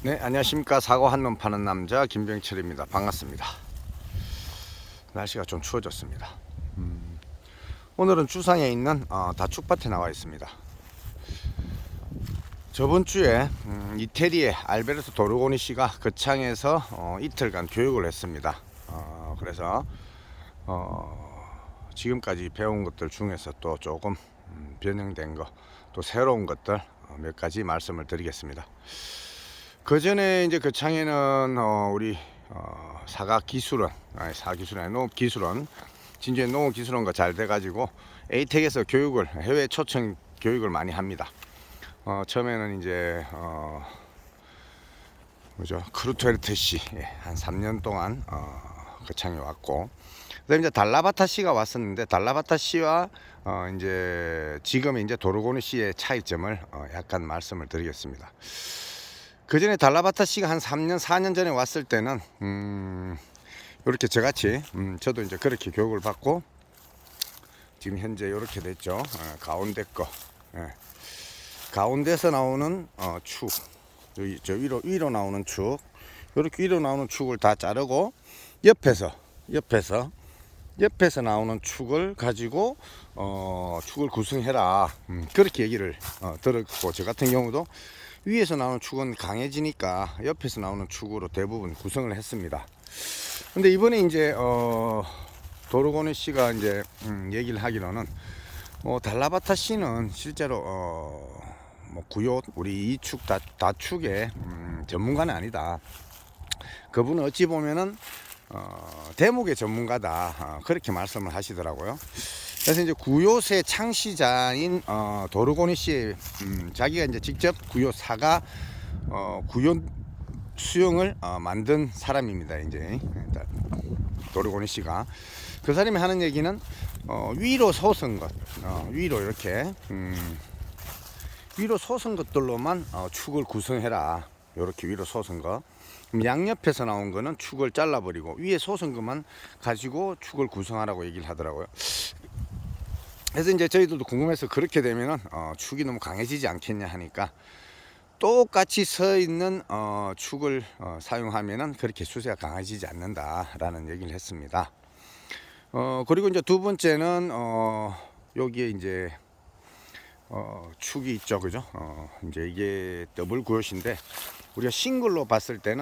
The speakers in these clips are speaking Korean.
네, 안녕하십니까. 사과 한눈 파는 남자 김병철입니다. 반갑습니다. 날씨가 좀 추워졌습니다. 오늘은 주상에 있는 다축밭에 나와 있습니다. 저번 주에 이태리의 알베르토 도르고니 씨가 거창에서 이틀간 교육을 했습니다. 그래서 지금까지 배운 것들 중에서 또 조금 변형된 거, 또 새로운 것들 몇 가지 말씀을 드리겠습니다. 그 전에 이제 거창에는 우리 사과 기술원, 사기술원, 농업기술원, 진주의 농업기술원과 잘 돼가지고 에이텍에서 교육을, 해외 초청 교육을 많이 합니다. 처음에는 이제 뭐죠, 크루토르트 씨 한 3년 동안 거창에 왔고, 그다음에 이제 달라바타 씨가 왔었는데, 달라바타 씨와 이제 지금 이제 도르고니 씨의 차이점을 약간 말씀을 드리겠습니다. 그 전에 달라바타 씨가 한 3년, 4년 전에 왔을 때는 이렇게 저같이 저도 이제 그렇게 교육을 받고 지금 현재 이렇게 됐죠. 가운데 거, 가운데서 나오는 축, 여기 저 위로 나오는 축, 이렇게 위로 나오는 축을 다 자르고 옆에서 나오는 축을 가지고 축을 구성해라, 그렇게 얘기를 들었고, 저 같은 경우도 위에서 나오는 축은 강해지니까 옆에서 나오는 축으로 대부분 구성을 했습니다. 근데 이번에 이제 도르고니 씨가 이제 얘기를 하기로는 달라바타 씨는 실제로 뭐 구요 우리 이축 다축의 전문가는 아니다. 그분은 어찌 보면은 대목의 전문가다, 그렇게 말씀을 하시더라고요. 그래서 이제 구요새 창시자인 도르고니 씨, 자기가 이제 직접 구요 사과 구요 수용을 만든 사람입니다. 이제 도르고니 씨가, 그 사람이 하는 얘기는 위로 솟은 것, 위로 이렇게 위로 솟은 것들로만 축을 구성해라. 이렇게 위로 솟은 거. 양옆에서 나온 거는 축을 잘라버리고 위에 솟은 것만 가지고 축을 구성하라고 얘기를 하더라고요. 그래서 이제 저희들도 궁금해서, 그렇게 되면은 축이 너무 강해지지 않겠냐 하니까, 똑같이 서 있는 축을 사용하면은 그렇게 수세가 강해지지 않는다라는 얘기를 했습니다. 그리고 이제 두 번째는 여기에 이제 축이 있죠, 그죠? 이제 이게 더블 구요시인데, 우리가 싱글로 봤을 때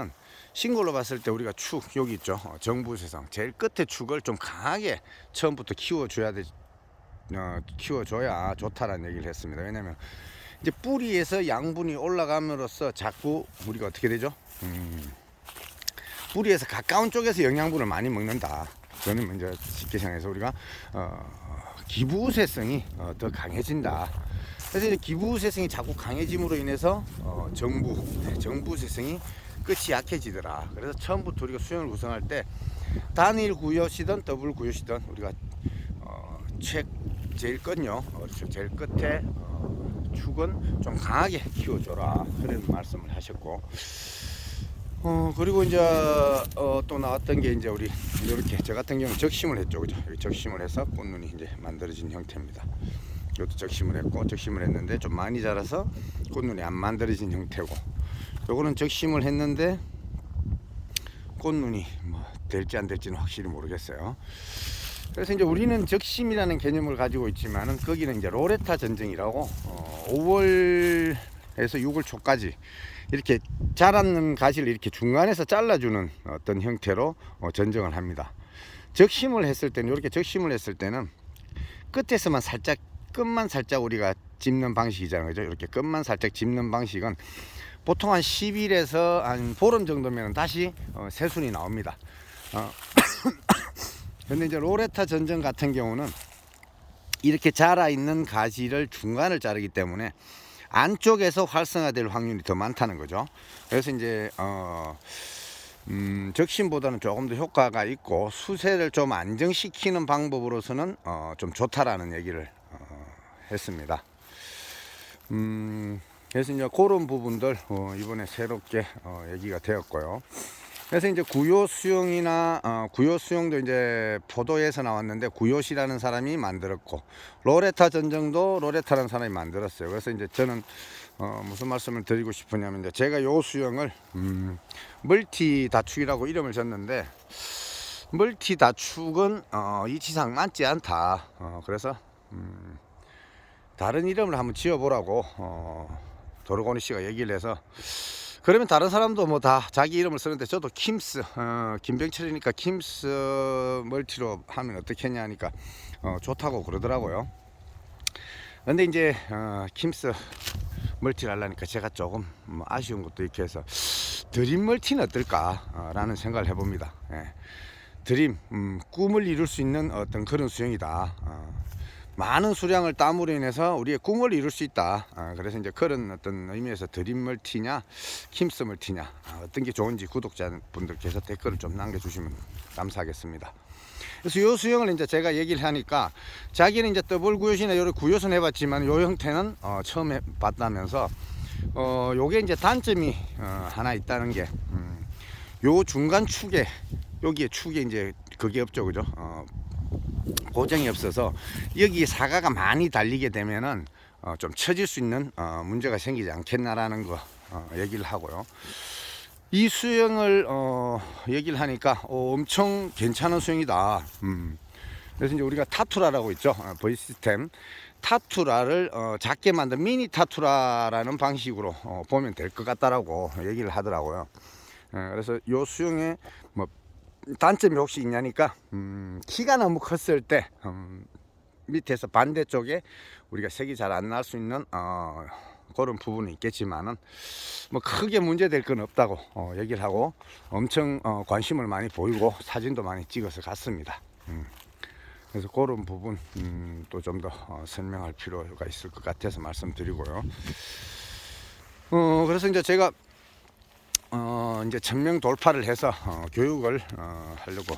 우리가 축 여기 있죠. 정부세상 제일 끝에 축을 좀 강하게 처음부터 키워줘야 좋다라는 얘기를 했습니다. 왜냐면 이제 뿌리에서 양분이 올라감으로써 자꾸 우리가 어떻게 되죠? 뿌리에서 가까운 쪽에서 영양분을 많이 먹는다. 그거는 이제 쉽게 생각해서 우리가 기부세성이 더 강해진다. 그래서 이제 기부세성이 자꾸 강해짐으로 인해서 정부세성이 끝이 약해지더라. 그래서 처음부터 우리가 수영을 구성할 때 단일 구요시든 더블 구요시든 우리가 제일 끝요, 제일 끝에 축은 좀 강하게 키워줘라, 그런 말씀을 하셨고, 그리고 이제 또 나왔던 게 이제 우리 이렇게 저 같은 경우는 적심을 했죠, 그죠? 적심을 해서 꽃눈이 이제 만들어진 형태입니다. 이것도 적심을 했는데 좀 많이 자라서 꽃눈이 안 만들어진 형태고, 요거는 적심을 했는데 꽃눈이 뭐 될지 안 될지는 확실히 모르겠어요. 그래서 이제 우리는 적심이라는 개념을 가지고 있지만은, 거기는 이제 로레타 전쟁이라고 5월에서 6월 초까지 이렇게 자라는 가지를 이렇게 중간에서 잘라주는 어떤 형태로 전쟁을 합니다. 적심을 했을 때는, 이렇게 적심을 했을 때는 끝에서만 살짝, 끝만 살짝 우리가 짚는 방식이잖아요, 그죠? 이렇게 끝만 살짝 짚는 방식은 보통 한 10일에서 한 보름 정도면 다시 새순이 나옵니다. 근데 이제 로레타 전쟁 같은 경우는 이렇게 자라 있는 가지를 중간을 자르기 때문에 안쪽에서 활성화될 확률이 더 많다는 거죠. 그래서 이제 적심보다는 조금 더 효과가 있고, 수세를 좀 안정시키는 방법으로서는 좀 좋다라는 얘기를 했습니다. 그래서 이제 그런 부분들 이번에 새롭게 얘기가 되었고요. 그래서 이제 구요 수용이나 구요 수용도 이제 포도에서 나왔는데 구요시라는 사람이 만들었고, 로레타 전쟁도 로레타라는 사람이 만들었어요. 그래서 이제 저는 무슨 말씀을 드리고 싶으냐면 이제 제가 요 수영을 멀티 다축이라고 이름을 졌는데 멀티 다축은 이치상 맞지 않다. 그래서 다른 이름을 한번 지어보라고 도르고니 씨가 얘기를 해서 그러면 다른 사람도 뭐 다 자기 이름을 쓰는데 저도 킴스 김병철이니까 킴스 멀티로 하면 어떻겠냐 하니까 좋다고 그러더라고요. 근데 이제 킴스 멀티를 하려니까 제가 조금 아쉬운 것도 이렇게 해서 드림 멀티는 어떨까 라는 생각을 해봅니다. 예. 드림 꿈을 이룰 수 있는 어떤 그런 수영이다. 많은 수량을 땀으로 인해서 우리의 꿈을 이룰 수 있다. 그래서 이제 그런 어떤 의미에서 드림 멀티냐 킴스 멀티냐 어떤 게 좋은지 구독자분들께서 댓글을 좀 남겨주시면 감사하겠습니다. 그래서 요 수영을 이제 제가 얘기를 하니까 자기는 이제 더블 구요시나 요런 구요선 해봤지만 요 형태는 처음 해봤다면서 요게 이제 단점이 하나 있다는 게 요 중간 축에 여기에 축에 이제 그게 없죠, 그죠? 고정이 없어서 여기 사가가 많이 달리게 되면은 좀 처질 수 있는 문제가 생기지 않겠나라는 거 얘기를 하고요. 이 수영을 얘기를 하니까 엄청 괜찮은 수영이다. 그래서 이제 우리가 타투라라고 있죠. V시스템 타투라를 작게 만든 미니 타투라라는 방식으로 보면 될 것 같다라고 얘기를 하더라고요. 그래서 요 수영에 뭐 단점이 혹시 있냐니까 키가 너무 컸을 때 밑에서 반대쪽에 우리가 색이 잘 안 날 수 있는 그런 부분이 있겠지만은 뭐 크게 문제될 건 없다고 얘기를 하고 엄청 관심을 많이 보이고 사진도 많이 찍어서 갔습니다. 그래서 그런 부분 또 좀 더 설명할 필요가 있을 것 같아서 말씀드리고요. 그래서 이제 제가 이제 1000명 돌파를 해서 교육을 하려고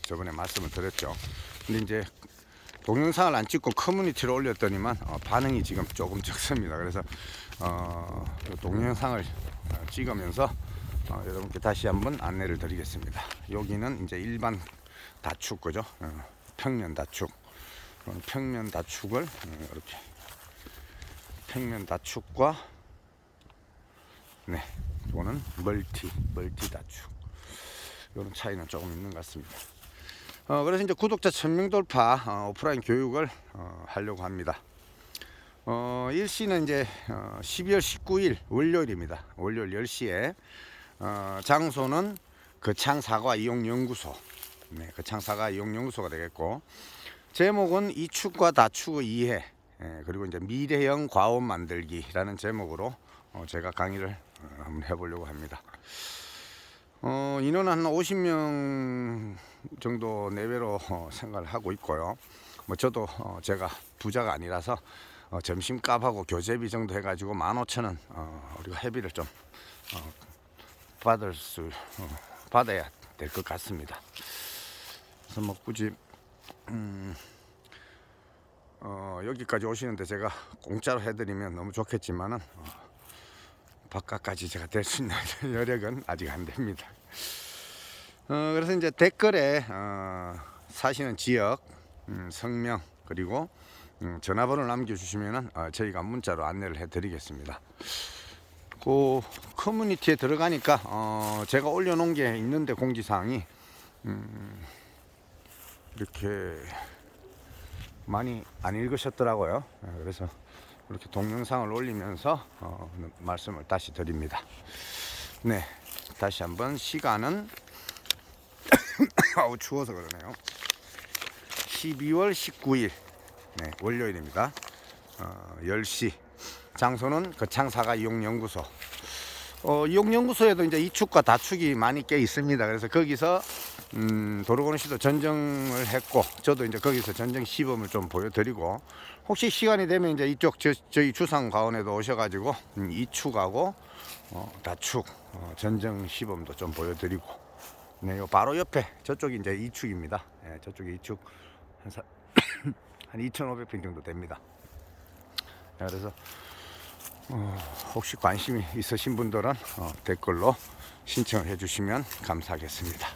저번에 말씀을 드렸죠. 근데 이제 동영상을 안 찍고 커뮤니티로 올렸더니만 반응이 지금 조금 적습니다. 그래서 동영상을 찍으면서 여러분께 다시 한번 안내를 드리겠습니다. 여기는 이제 일반 다축 그죠? 평면 다축. 평면 다축을 이렇게 평면 다축과 네, 이거는 멀티 다축. 이런 차이는 조금 있는 것 같습니다. 그래서 이제 구독자 1000명 돌파 오프라인 교육을 하려고 합니다. 일시는 이제 12월 19일 월요일입니다. 월요일 10시에 장소는 거창 사과 이용 연구소. 네, 거창 사과 이용 연구소가 되겠고 제목은 이축과 다축의 이해 그리고 이제 미래형 과원 만들기라는 제목으로 제가 강의를 한번 해보려고 합니다. 인원 한 50명 정도 내외로 생각을 하고 있고요. 뭐 저도 제가 부자가 아니라서 점심값하고 교재비 정도 해가지고 15,000원 우리가 회비를 좀 받아야 될 것 같습니다. 그래서 뭐 굳이 여기까지 오시는데 제가 공짜로 해드리면 너무 좋겠지만은 바깥까지 제가 될 수 있는 여력은 아직 안 됩니다. 그래서 이제 댓글에 사시는 지역, 성명 그리고 전화번호를 남겨주시면은 저희가 문자로 안내를 해드리겠습니다. 그 커뮤니티에 들어가니까 제가 올려놓은 게 있는데 공지사항이 이렇게 많이 안 읽으셨더라고요. 그래서 이렇게 동영상을 올리면서 말씀을 다시 드립니다. 네, 다시 한번 시간은 추워서 그러네요. 12월 19일 네, 월요일입니다. 10시 장소는 거창사과 이용연구소. 이용연구소에도 이제 이축과 다축이 많이 꽤 있습니다. 그래서 거기서 도르고니 씨도 전정을 했고 저도 이제 거기서 전정 시범을 좀 보여드리고 혹시 시간이 되면 이제 이쪽 저희 주상과원에도 오셔가지고 이축하고 다축 전정 시범도 좀 보여드리고 네, 요 바로 옆에 저쪽이 이제 이축입니다. 네, 저쪽이 이축 한 2,500평 정도 됩니다. 네, 그래서 혹시 관심이 있으신 분들은 댓글로 신청을 해주시면 감사하겠습니다.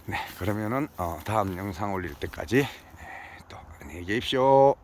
네, 그러면은 다음 영상 올릴 때까지 또 안녕히 계십시오.